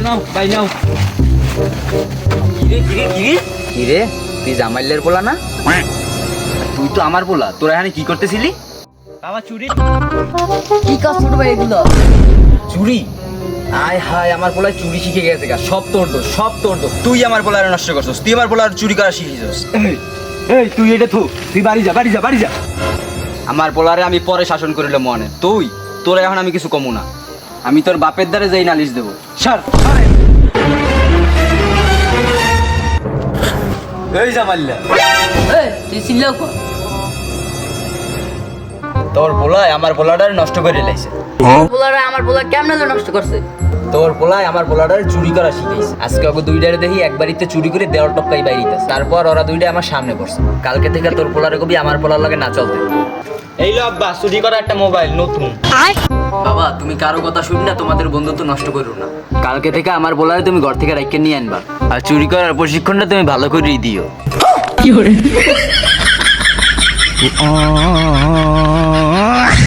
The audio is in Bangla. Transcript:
নাও ভাই নাও। কিরে তুই জামাইলের পোলা না? তুই তো আমার পোলা, তোরা এখানে কি করতেছিলি? বাবা চুরি। কি কাজ ছোট ভাই এগুলো? চুরি? আয় হায়, আমার পোলায় চুরি শিখে গেছে গা। সব তোর দোষ, সব তোর দোষ। তুই আমার পোলারে নষ্ট করছিস, তুই আমার পোলার চুরি করা শিখিয়েছিস। এই তুই এটা থু, তুই বাড়ি যা বাড়ি যা বাড়ি যা। আমার পোলারে আমি পরে শাসন করিলে মনে, তোরা এখন আমি কিছু কমু না। আমি তোর বাপের দ্বারে যাই নালিশ দেবো। সর এই জামাইল্লা। এই তুই চিল্লাও কর। তোর পোলায় আমার পোলাটারে নষ্ট করে লাইছে। পোলারা আমার পোলা কেমনে নষ্ট করছে? তোর পোলায় আমার পোলাটারে চুরি করা শিখাইছে। আজকে ওকে দুইটারে দেখি একবারিতে চুরি করে দেওয়াল টপকাই বাইরিতেছে। তারপর ওরা দুইটা আমার সামনে পড়ছে। কালকে থেকে তোর পোলারে কবি আমার পোলার লগে না চলতে। এই লো আব্বা, চুরি করা একটা মোবাইল নতুন। বাবা তুমি কারো কথা শুনি না, তোমাদের বন্ধুত্ব নষ্ট করো না। কালকে থেকে আমার পোলারে তুমি ঘর থেকে রাইকে নিয়ে আনবা, আর চুরি করার প্রশিক্ষণটা তুমি ভালো করেই দিও।